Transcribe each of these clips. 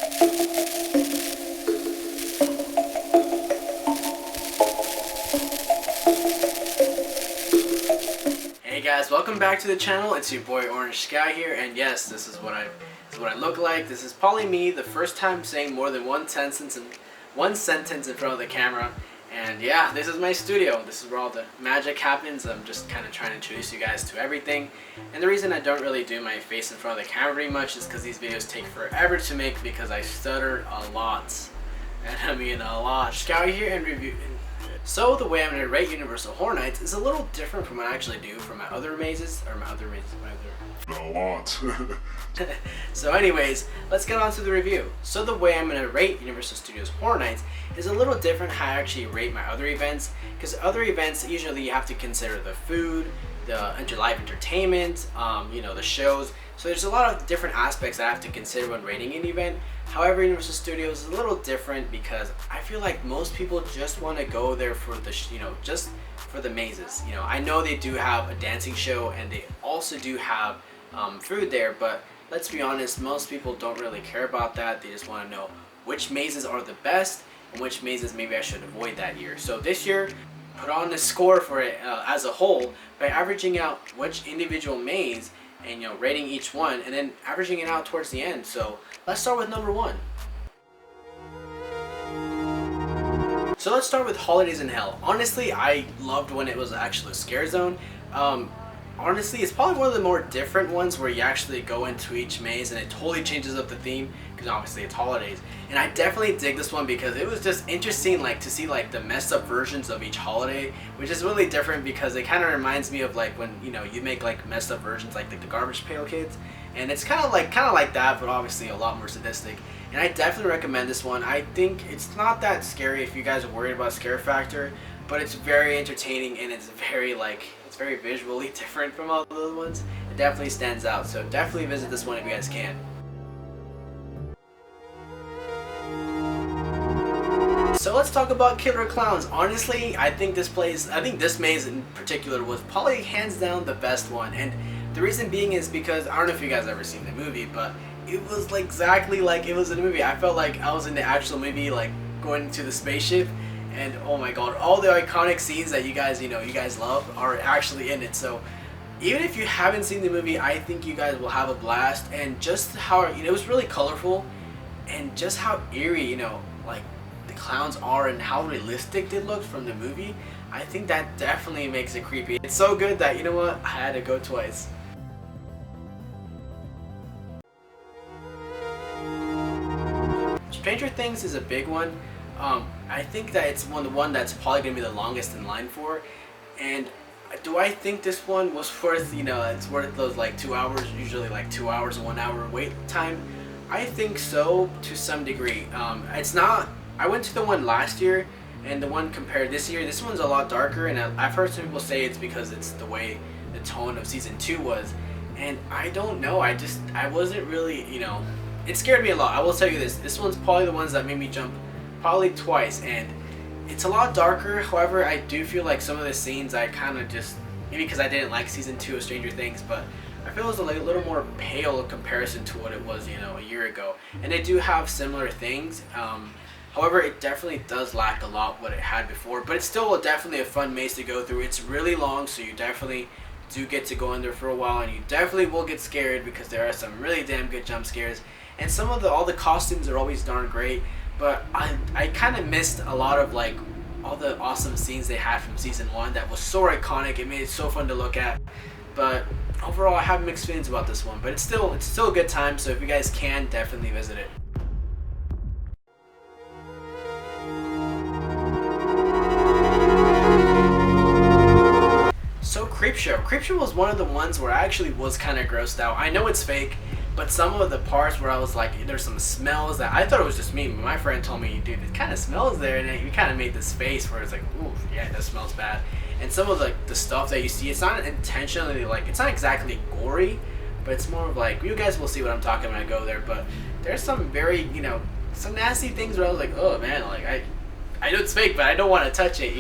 Hey guys, welcome back to the channel. It's your boy Orange Sky here, and yes, this is what I look like. This is probably me the first time saying more than one sentence in front of the camera. And yeah, this is my studio. This is where all the magic happens. I'm just kind of trying to introduce you guys to everything. And the reason I don't really do my face in front of the camera very much is because these videos take forever to make because I stutter a lot. And I mean a lot. Sky here and review. So the way I'm going to rate Universal Horror Nights is a little different from what I actually do for my other mazes, So anyways, let's get on to the review. So the way I'm going to rate Universal Studios Horror Nights is a little different how I actually rate my other events, because other events usually you have to consider the food, the live entertainment, the shows. So there's a lot of different aspects I have to consider when rating an event. However, Universal Studios is a little different because I feel like most people just want to go there for the, just for the mazes. I know they do have a dancing show and they also do have food there, but let's be honest, most people don't really care about that. They just want to know which mazes are the best and which mazes maybe I should avoid that year. So this year, put on a score for it as a whole by averaging out which individual maze and rating each one and then averaging it out towards the end. So let's start with number 1. So let's start with Holidays in Hell. Honestly, I loved when it was actually a scare zone. Honestly, it's probably one of the more different ones where you actually go into each maze and it totally changes up the theme because obviously it's holidays. And I definitely dig this one because it was just interesting to see the messed up versions of each holiday, which is really different because it kind of reminds me of when you make messed up versions like the Garbage Pail Kids, and it's kind of like that, but obviously a lot more sadistic. And I definitely recommend this one. I think it's not that scary if you guys are worried about scare factor, but it's very entertaining and it's very it's very visually different from all the other ones. It definitely stands out, so definitely visit this one if you guys can. So let's talk about Killer Clowns. Honestly, I think this maze in particular was probably hands down the best one, and the reason being is because I don't know if you guys ever seen the movie, but it was exactly like it was in the movie. I felt like I was in the actual movie, going to the spaceship. And oh my god, all the iconic scenes that you guys love are actually in it. So even if you haven't seen the movie, I think you guys will have a blast. And just how it was really colorful, and just how eerie the clowns are and how realistic they looked from the movie, I think that definitely makes it creepy. It's so good that I had to go twice. Stranger Things is a big one. I think that it's the one that's probably going to be the longest in line for. And do I think this one was worth, it's worth those 2 hours, usually 2 hours, 1 hour wait time? I think so, to some degree. It's not, I went to the one last year, and the one compared this year, this one's a lot darker, and I've heard some people say it's because it's the way the tone of season 2 was. And I don't know, I wasn't really, it scared me a lot. I will tell you this one's probably the ones that made me jump probably twice, and it's a lot darker. However, I do feel like some of the scenes I kind of just, maybe because I didn't like season 2 of Stranger Things, but I feel it was a little more pale in comparison to what it was a year ago. And they do have similar things. However, it definitely does lack a lot what it had before, but it's still definitely a fun maze to go through. It's really long, so you definitely do get to go in there for a while, and you definitely will get scared because there are some really damn good jump scares. And some of all the costumes are always darn great. But I kind of missed a lot of all the awesome scenes they had from season 1 that was so iconic. It made it so fun to look at. But overall, I have mixed feelings about this one. But it's still a good time. So if you guys can, definitely visit it. So Creepshow was one of the ones where I actually was kind of grossed out. I know it's fake, but some of the parts where I was there's some smells that I thought it was just me, but my friend told me, dude, it kind of smells there, and he kind of made this face where it's ooh, yeah, that smells bad. And some of the stuff that you see, it's not intentionally it's not exactly gory, but it's more of you guys will see what I'm talking when I go there. But there's some very some nasty things where I was oh man, I know it's fake, but I don't want to touch it,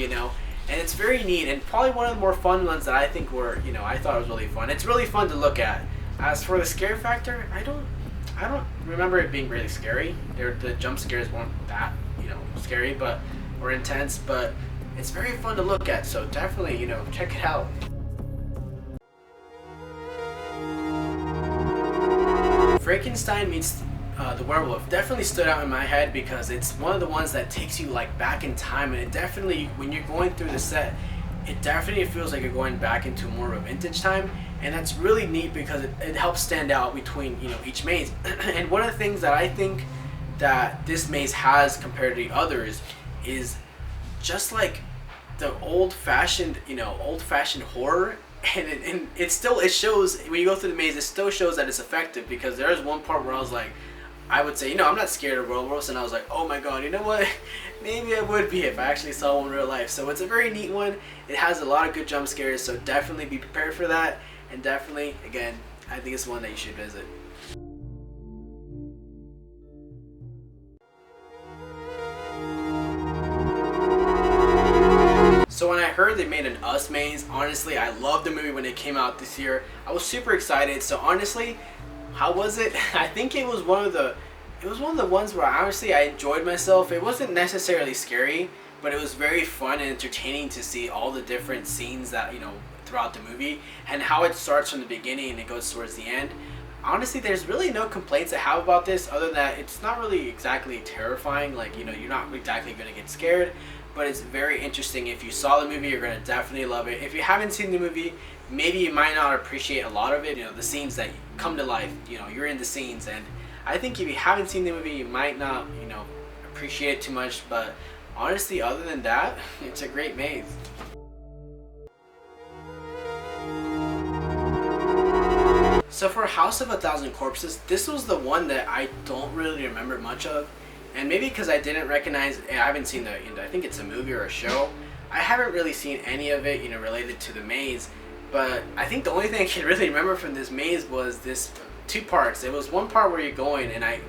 And it's very neat, and probably one of the more fun ones that I think were, I thought was really fun. It's really fun to look at. As for the scare factor, I don't remember it being really scary. The jump scares weren't that, scary, but or intense, but it's very fun to look at. So definitely, check it out. Frankenstein Meets the Werewolf definitely stood out in my head because it's one of the ones that takes you like back in time, and it definitely, when you're going through the set, it definitely feels like you're going back into more of a vintage time, and that's really neat because it helps stand out between each maze. And one of the things that I think that this maze has compared to the others is just like the old-fashioned horror, and it shows when you go through the maze. It still shows that it's effective because there is one part where I was like, I would say, I'm not scared of werewolves, and I was like, oh my god, you know what? Maybe I would be if I actually saw one in real life. So it's a very neat one. It has a lot of good jump scares, so definitely be prepared for that. And definitely, again, I think it's one that you should visit. So when I heard they made an Us maze, honestly, I loved the movie when it came out this year. I was super excited. So honestly, how was it? I think it was one of the ones where honestly I enjoyed myself. It wasn't necessarily scary, but it was very fun and entertaining to see all the different scenes that throughout the movie, and how it starts from the beginning and it goes towards the end. Honestly, there's really no complaints I have about this, other than that it's not really exactly terrifying. Like, you're not exactly gonna get scared, but it's very interesting. If you saw the movie, you're gonna definitely love it. If you haven't seen the movie, maybe you might not appreciate a lot of it. The scenes that come to life. You're in the scenes, and I think if you haven't seen the movie, you might not, appreciate it too much. But honestly, other than that, it's a great maze. So for House of a Thousand Corpses, this was the one that I don't really remember much of. And maybe because I didn't recognize, I haven't seen I think it's a movie or a show. I haven't really seen any of it, related to the maze. But I think the only thing I can really remember from this maze was this two parts. It was one part where you're going, and I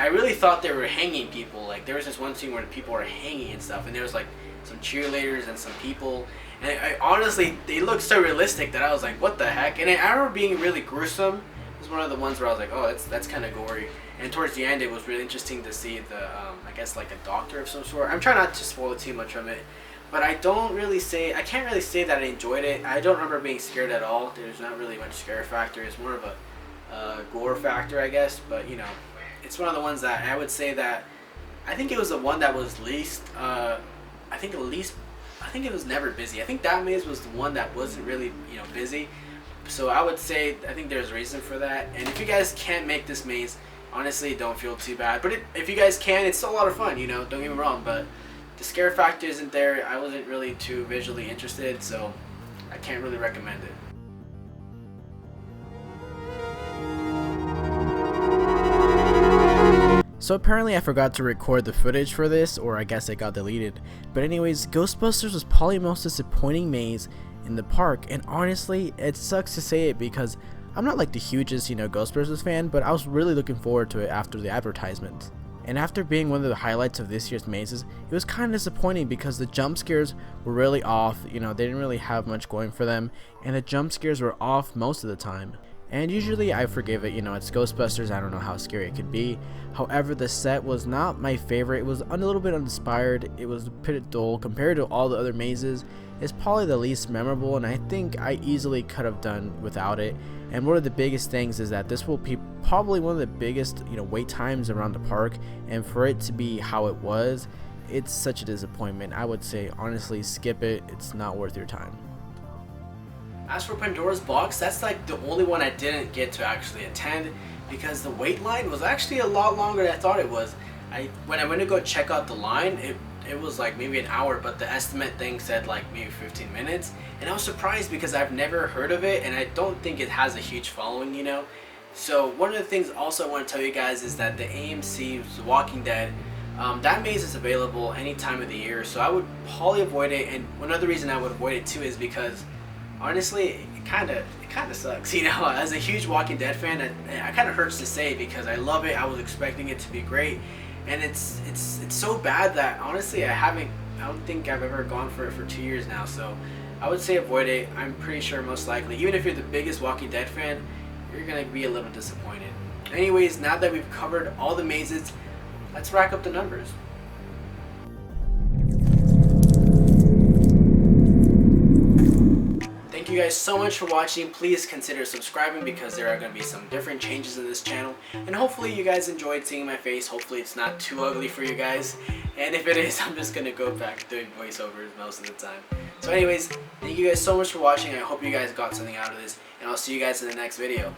really thought they were hanging people. Like, there was this one scene where the people were hanging and stuff, and there was like some cheerleaders and some people. And I honestly, they looked so realistic that I was like, what the heck? And I remember being really gruesome. It was one of the ones where I was like, oh, that's kind of gory. And towards the end, it was really interesting to see I guess like a doctor of some sort. I'm trying not to spoil too much from it, but I can't really say that I enjoyed it. I don't remember being scared at all. There's not really much scare factor. It's more of a gore factor, I guess. But it's one of the ones that I would say that I think it was the one that was least. I think it was never busy. I think that maze was the one that wasn't really busy. So I would say I think there's a reason for that. And if you guys can't make this maze, honestly, don't feel too bad. But if you guys can, it's still a lot of fun. Don't get me wrong. But the scare factor isn't there. I wasn't really too visually interested, so I can't really recommend it. So apparently I forgot to record the footage for this, or I guess it got deleted. But anyways, Ghostbusters was probably the most disappointing maze in the park, and honestly, it sucks to say it because I'm not like the hugest, Ghostbusters fan, but I was really looking forward to it after the advertisement. And after being one of the highlights of this year's mazes, it was kind of disappointing because the jump scares were really off. They didn't really have much going for them, and the jump scares were off most of the time. And usually I forgive it, it's Ghostbusters, I don't know how scary it could be. However, the set was not my favorite. It was a little bit uninspired. It was a bit dull compared to all the other mazes. It's probably the least memorable, and I think I easily could have done without it. And one of the biggest things is that this will be probably one of the biggest wait times around the park, and for it to be how it was, it's such a disappointment. I would say honestly skip it. It's not worth your time. As for Pandora's Box, that's like the only one I didn't get to actually attend because the wait line was actually a lot longer than I thought it was. When I went to go check out the line, it was like maybe an hour, but the estimate thing said like maybe 15 minutes. And I was surprised because I've never heard of it, and I don't think it has a huge following, So one of the things also I want to tell you guys is that the AMC's Walking Dead, that maze is available any time of the year, so I would probably avoid it. And one other reason I would avoid it too is because honestly, it kind of sucks, As a huge Walking Dead fan, it kind of hurts to say because I love it. I was expecting it to be great, and it's so bad that honestly I don't think I've ever gone for it for 2 years now. So I would say avoid it. I'm pretty sure most likely, even if you're the biggest Walking Dead fan, you're gonna be a little disappointed. Anyways, now that we've covered all the mazes, let's rack up the numbers. Thank you guys so much for watching. Please consider subscribing because there are going to be some different changes in this channel. And hopefully you guys enjoyed seeing my face. Hopefully it's not too ugly for you guys. And if it is, I'm just going to go back doing voiceovers most of the time. So anyways, thank you guys so much for watching. I hope you guys got something out of this. And I'll see you guys in the next video.